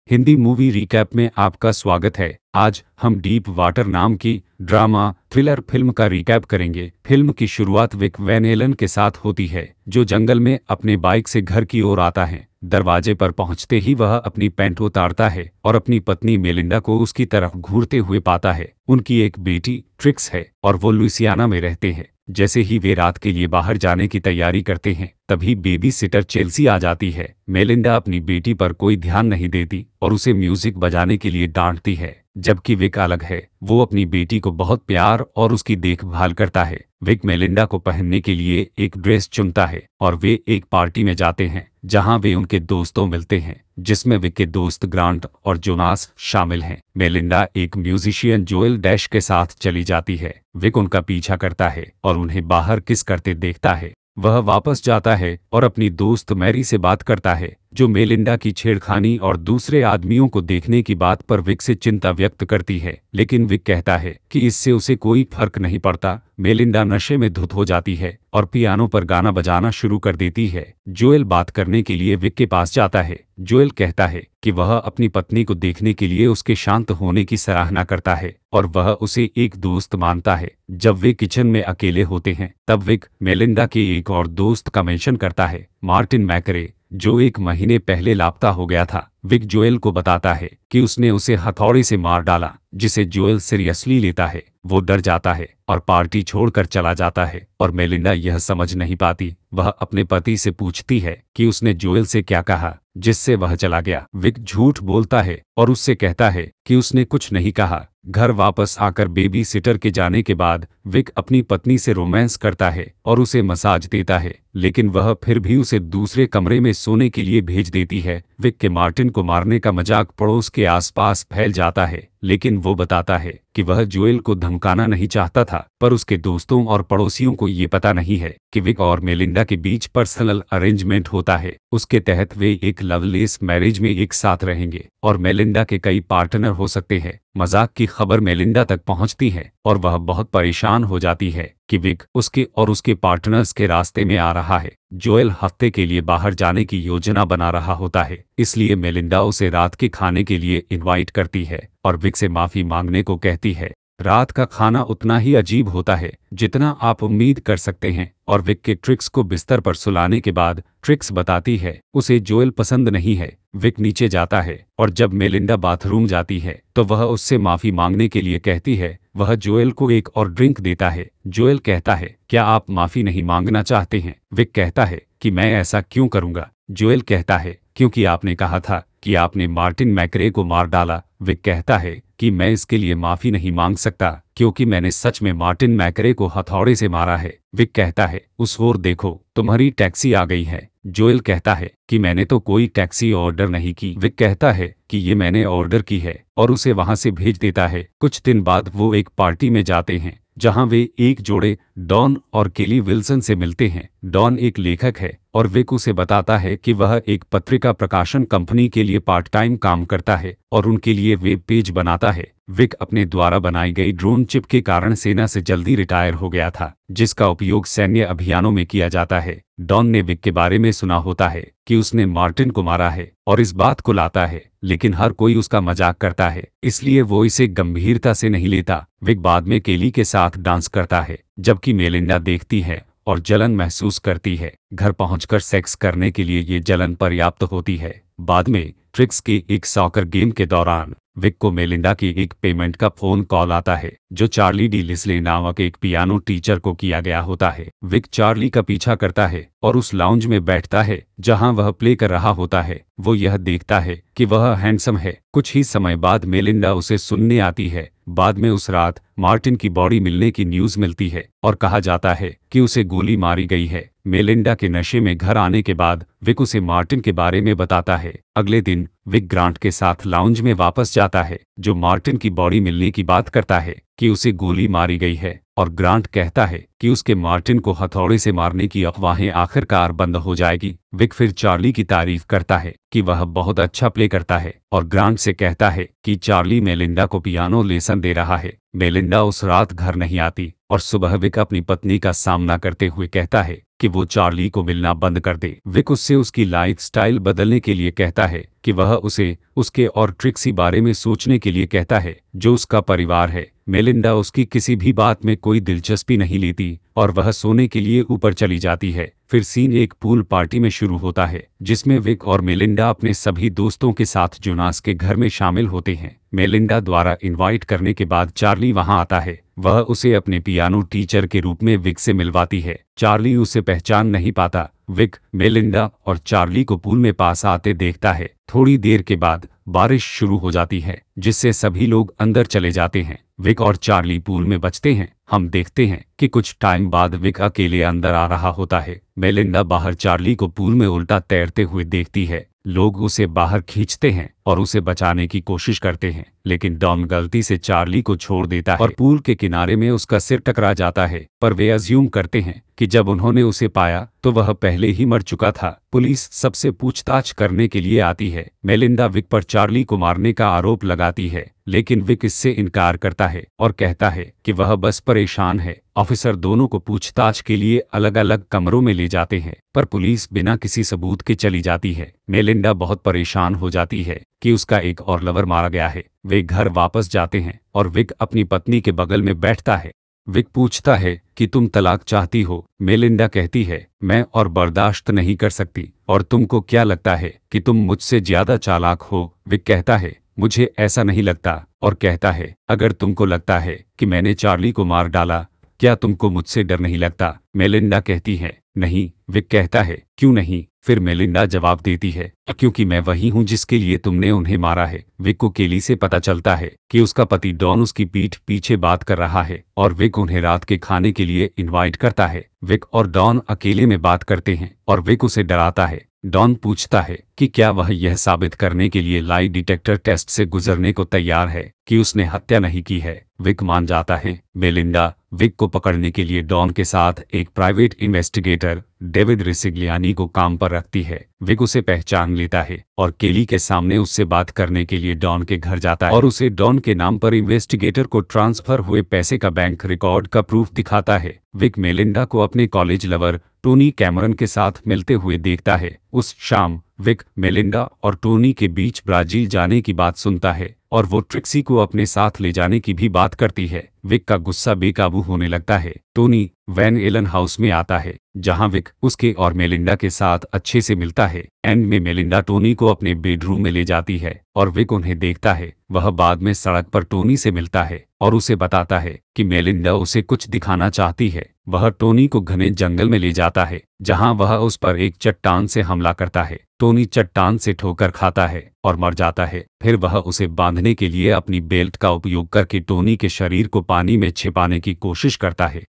Hindi movie recap में आपका स्वागत है। आज हम डीप वाटर नाम की ड्रामा थ्रिलर फिल्म का रिकैप करेंगे। फिल्म की शुरुआत विक वैन एलन के साथ होती है, जो जंगल में अपने बाइक से घर की ओर आता है। दरवाजे पर पहुंचते ही वह अपनी पैंट उतारता है और अपनी पत्नी मेलिंडा को उसकी तरफ घूरते हुए पाता है। उनकी एक बेटी ट्रिक्स है और वो लुइसियाना में रहते हैं। जैसे ही वे रात के लिए बाहर जाने की तैयारी करते हैं, तभी बेबी सिटर चेल्सी आ जाती है। मेलिंडा अपनी बेटी पर कोई ध्यान नहीं देती और उसे म्यूजिक बजाने के लिए डांटती है, जबकि विक अलग है। वो अपनी बेटी को बहुत प्यार और उसकी देखभाल करता है। विक मेलिंडा को पहनने के लिए एक ड्रेस चुनता है और वे एक पार्टी में जाते हैं, जहां वे उनके दोस्तों मिलते हैं, जिसमें विक के दोस्त ग्रांट और जोनास शामिल हैं। मेलिंडा एक म्यूजिशियन जोएल डैश के साथ चली जाती है। विक उनका पीछा करता है और उन्हें बाहर किस करते देखता है। वह वापस जाता है और अपनी दोस्त मैरी से बात करता है, जो मेलिंडा की छेड़खानी और दूसरे आदमियों को देखने की बात पर विक से चिंता व्यक्त करती है। लेकिन विक कहता है कि इससे उसे कोई फर्क नहीं पड़ता। मेलिंडा नशे में धुत हो जाती है और पियानो पर गाना बजाना शुरू कर देती है। जोएल बात करने के लिए विक के पास जाता है। जोएल कहता है कि वह अपनी पत्नी को देखने के लिए उसके शांत होने की सराहना करता है और वह उसे एक दोस्त मानता है। जब वे किचन में अकेले होते हैं, तब विक मेलिंडा के एक और दोस्त का मेंशन करता है, मार्टिन मैकरे, जो 1 महीने पहले लापता हो गया था। विक जोएल को बताता है कि उसने उसे हथौड़े से मार डाला, जिसे जोएल सीरियसली लेता है। वो डर जाता है और पार्टी छोड़कर चला जाता है और मेलिंडा यह समझ नहीं पाती। वह अपने पति से पूछती है कि उसने जोएल से क्या कहा, जिससे वह चला गया। विक झूठ बोलता है और उससे कहता है कि उसने कुछ नहीं कहा। घर वापस आकर बेबी सिटर के जाने के बाद विक अपनी पत्नी से रोमांस करता है और उसे मसाज देता है, लेकिन वह फिर भी उसे दूसरे कमरे में सोने के लिए भेज देती है। विक के मार्टिन को मारने का मजाक पड़ोस के आसपास फैल जाता है, लेकिन वो बताता है कि वह जोएल को धमकाना नहीं चाहता था, पर उसके दोस्तों और पड़ोसियों को ये पता नहीं है कि विक और मेलिंडा के बीच पर्सनल अरेंजमेंट होता है। उसके तहत वे एक लवलेस मैरिज में एक साथ रहेंगे और मेलिंडा के कई पार्टनर हो सकते हैं। मजाक की खबर मेलिंडा तक पहुंचती है और वह बहुत परेशान हो जाती है कि विक उसके और उसके पार्टनर्स के रास्ते में आ रहा है। जोएल हफ्ते के लिए बाहर जाने की योजना बना रहा होता है, इसलिए मेलिंडा उसे रात के खाने के लिए इनवाइट करती है और विक से माफी मांगने को कहती है। रात का खाना उतना ही अजीब होता है जितना आप उम्मीद कर सकते हैं और विक के ट्रिक्स को बिस्तर पर सुलाने के बाद ट्रिक्स बताती है उसे जोएल पसंद नहीं है। विक नीचे जाता है और जब मेलिंडा बाथरूम जाती है तो वह उससे माफी मांगने के लिए कहती है। वह जोएल को एक और ड्रिंक देता है। जोएल कहता है, क्या आप माफी नहीं मांगना चाहते हैं? विक कहता है कि मैं ऐसा क्यों करूंगा? जोएल कहता है, क्योंकि आपने कहा था कि आपने मार्टिन मैकरे को मार डाला। विक कहता है कि मैं इसके लिए माफी नहीं मांग सकता, क्योंकि मैंने सच में मार्टिन मैकरे को हथौड़े से मारा है। विक कहता है, उस ओर देखो, तुम्हारी टैक्सी आ गई है। जोएल कहता है कि मैंने तो कोई टैक्सी ऑर्डर नहीं की। विक कहता है कि ये मैंने ऑर्डर की है और उसे वहां से भेज देता है। कुछ दिन बाद वो एक पार्टी में जाते हैं, जहां वे एक जोड़े डॉन और केली विल्सन से मिलते हैं। डॉन एक लेखक है और विक उसे बताता है कि वह एक पत्रिका प्रकाशन कंपनी के लिए पार्ट टाइम काम करता है और उनके लिए वेब पेज बनाता है। विक अपने द्वारा बनाई गई ड्रोन चिप के कारण सेना से जल्दी रिटायर हो गया था, जिसका उपयोग सैन्य अभियानों में किया जाता है। डॉन ने विक के बारे में सुना होता है कि उसने मार्टिन को मारा है और इस बात को लाता है, लेकिन हर कोई उसका मजाक करता है, इसलिए वो इसे गंभीरता से नहीं लेता। विक बाद में केली के साथ डांस करता है, जबकि मेलिंडा देखती है और जलन महसूस करती है। घर पहुंचकर सेक्स करने के लिए ये जलन पर्याप्त होती है। बाद में ट्रिक्स के एक सॉकर गेम के दौरान विक को मेलिंडा की एक पेमेंट का फोन कॉल आता है, जो चार्ली डी लिस्ले नामक एक पियानो टीचर को किया गया होता है। विक चार्ली का पीछा करता है और उस लाउंज में बैठता है जहां वह प्ले कर रहा होता है। वो यह देखता है कि वह हैंडसम है। कुछ ही समय बाद मेलिंडा उसे सुनने आती है। बाद में उस रात मार्टिन की बॉडी मिलने की न्यूज मिलती है और कहा जाता है कि उसे गोली मारी गई है। मेलिंडा के नशे में घर आने के बाद विक उसे मार्टिन के बारे में बताता है। अगले दिन विक ग्रांट के साथ लाउंज में वापस जाता है, जो मार्टिन की बॉडी मिलने की बात करता है कि उसे गोली मारी गई है, और ग्रांट कहता है कि उसके मार्टिन को हथौड़े से मारने की अफवाहें आखिरकार बंद हो जाएगी। विक फिर चार्ली की तारीफ करता है कि वह बहुत अच्छा प्ले करता है और ग्रांट से कहता है कि चार्ली मेलिंडा को पियानो लेसन दे रहा है। मेलिंडा उस रात घर नहीं आती और सुबह विक अपनी पत्नी का सामना करते हुए कहता है कि वो चार्ली को मिलना बंद कर दे। विक उससे उसकी लाइफस्टाइल बदलने के लिए कहता है कि वह उसे उसके और ट्रिक्सी बारे में सोचने के लिए कहता है, जो उसका परिवार है। मेलिंडा उसकी किसी भी बात में कोई दिलचस्पी नहीं लेती और वह सोने के लिए ऊपर चली जाती है। फिर सीन एक पूल पार्टी में शुरू होता है, जिसमें विक और मेलिंडा अपने सभी दोस्तों के साथ जोनास के घर में शामिल होते हैं। मेलिंडा द्वारा इनवाइट करने के बाद चार्ली वहां आता है। वह उसे अपने पियानो टीचर के रूप में विक से मिलवाती है। चार्ली उसे पहचान नहीं पाता। विक मेलिंडा और चार्ली को पूल में पास आते देखता है। थोड़ी देर के बाद बारिश शुरू हो जाती है, जिससे सभी लोग अंदर चले जाते हैं। विक और चार्ली पूल में बचते हैं। हम देखते हैं कि कुछ टाइम बाद विक अकेले अंदर आ रहा होता है। मेलिंडा बाहर चार्ली को पूल में उल्टा तैरते हुए देखती है। लोग उसे बाहर खींचते हैं और उसे बचाने की कोशिश करते हैं, लेकिन डॉन गलती से चार्ली को छोड़ देता है और पूल के किनारे में उसका सिर टकरा जाता है। पर वे अज्यूम करते हैं कि जब उन्होंने उसे पाया तो वह पहले ही मर चुका था। पुलिस सबसे पूछताछ करने के लिए आती है। मेलिंडा विक पर चार्ली को मारने का आरोप लगाती है, लेकिन विक इससे इनकार करता है और कहता है कि वह बस परेशान है। ऑफिसर दोनों को पूछताछ के लिए अलग अलग कमरों में ले जाते हैं, पर पुलिस बिना किसी सबूत के चली जाती है। मेलिंडा बहुत परेशान हो जाती है कि उसका एक और लवर मारा गया है। वे घर वापस जाते हैं और विक अपनी पत्नी के बगल में बैठता है। विक पूछता है कि तुम तलाक चाहती हो? मेलिंडा कहती है, मैं और बर्दाश्त नहीं कर सकती। और तुमको क्या लगता है कि तुम मुझसे ज्यादा चालाक हो? विक कहता है, मुझे ऐसा नहीं लगता, और कहता है, अगर तुमको लगता है कि मैंने चार्ली को मार डाला, क्या तुमको मुझसे डर नहीं लगता? मेलिंडा कहती है, नहीं। विक कहता है, क्यों नहीं? फिर मेलिंडा जवाब देती है, क्योंकि मैं वही हूं जिसके लिए तुमने उन्हें मारा है। विक को केली से पता चलता है कि उसका पति डॉन उसकी पीठ पीछे बात कर रहा है और विक उन्हें रात के खाने के लिए इनवाइट करता है। विक और डॉन अकेले में बात करते हैं और विक उसे डराता है। डॉन पूछता है कि क्या वह यह साबित करने के लिए लाई डिटेक्टर टेस्ट से गुजरने को तैयार है कि उसने हत्या नहीं की है। विक मान जाता है। मेलिंडा विक को पकड़ने के लिए डॉन के साथ एक प्राइवेट इन्वेस्टिगेटर डेविड रिसिग्लियानी को काम पर रखती है। विक उसे पहचान लेता है और केली के सामने उससे बात करने के लिए डॉन के घर जाता है और उसे डॉन के नाम पर इन्वेस्टिगेटर को ट्रांसफर हुए पैसे का बैंक रिकॉर्ड का प्रूफ दिखाता है। विक मेलिंडा को अपने कॉलेज लवर टोनी कैमरन के साथ मिलते हुए देखता है। उस शाम विक मेलिंडा और टोनी के बीच ब्राजील जाने की बात सुनता है और वो ट्रिक्सी को अपने साथ ले जाने की भी बात करती है। विक का गुस्सा बेकाबू होने लगता है। टोनी वैन एलन हाउस में आता है, जहां विक उसके और मेलिंडा के साथ अच्छे से मिलता है। एंड में मेलिंडा टोनी को अपने बेडरूम में ले जाती है और विक उन्हें देखता है। वह बाद में सड़क पर टोनी से मिलता है और उसे बताता है कि मेलिंडा उसे कुछ दिखाना चाहती है। वह टोनी को घने जंगल में ले जाता है, जहां वह उस पर एक चट्टान से हमला करता है। टोनी चट्टान से ठोकर खाता है और मर जाता है। फिर वह उसे बांधने के लिए अपनी बेल्ट का उपयोग करके टोनी के शरीर को पानी में छिपाने की कोशिश करता है।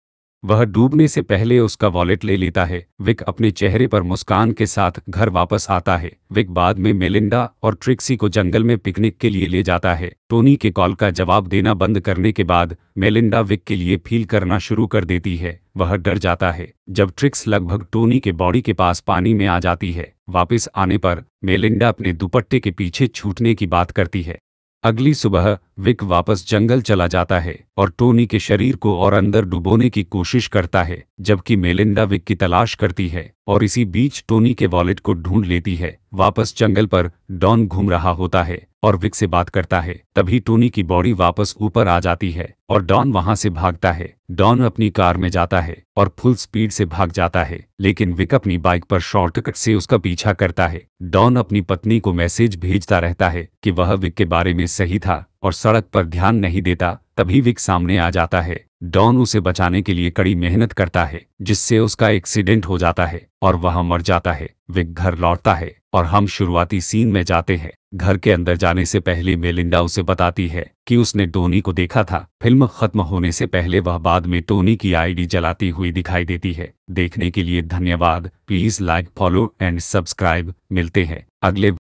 वह डूबने से पहले उसका वॉलेट ले लेता है। विक अपने चेहरे पर मुस्कान के साथ घर वापस आता है। विक बाद में मेलिंडा और ट्रिक्सी को जंगल में पिकनिक के लिए ले जाता है। टोनी के कॉल का जवाब देना बंद करने के बाद मेलिंडा विक के लिए फील करना शुरू कर देती है। वह डर जाता है जब ट्रिक्स लगभग टोनी के बॉडी के पास पानी में आ जाती है। वापस आने पर मेलिंडा अपने दुपट्टे के पीछे छूटने की बात करती है। अगली सुबह विक वापस जंगल चला जाता है और टोनी के शरीर को और अंदर डुबोने की कोशिश करता है, जबकि मेलिंडा विक की तलाश करती है और इसी बीच टोनी के वॉलेट को ढूंढ लेती है। वापस जंगल पर डॉन घूम रहा होता है और विक से बात करता है। तभी टोनी की बॉडी वापस ऊपर आ जाती है और डॉन वहां से भागता है। डॉन अपनी कार में जाता है और फुल स्पीड से भाग जाता है, लेकिन विक अपनी बाइक पर शॉर्टकट से उसका पीछा करता है। डॉन अपनी पत्नी को मैसेज भेजता रहता है कि वह विक के बारे में सही था और सड़क पर ध्यान नहीं देता। तभी विक सामने आ जाता है। डॉन उसे बचाने के लिए कड़ी मेहनत करता है, जिससे उसका एक्सीडेंट हो जाता है और वह मर जाता है। विक घर लौटता है और हम शुरुआती सीन में जाते हैं। घर के अंदर जाने से पहले मेलिंडा उसे बताती है कि उसने टोनी को देखा था। फिल्म खत्म होने से पहले वह बाद में टोनी की आईडी जलाती हुई दिखाई देती है। देखने के लिए धन्यवाद। Please like, follow and subscribe. मिलते हैं अगले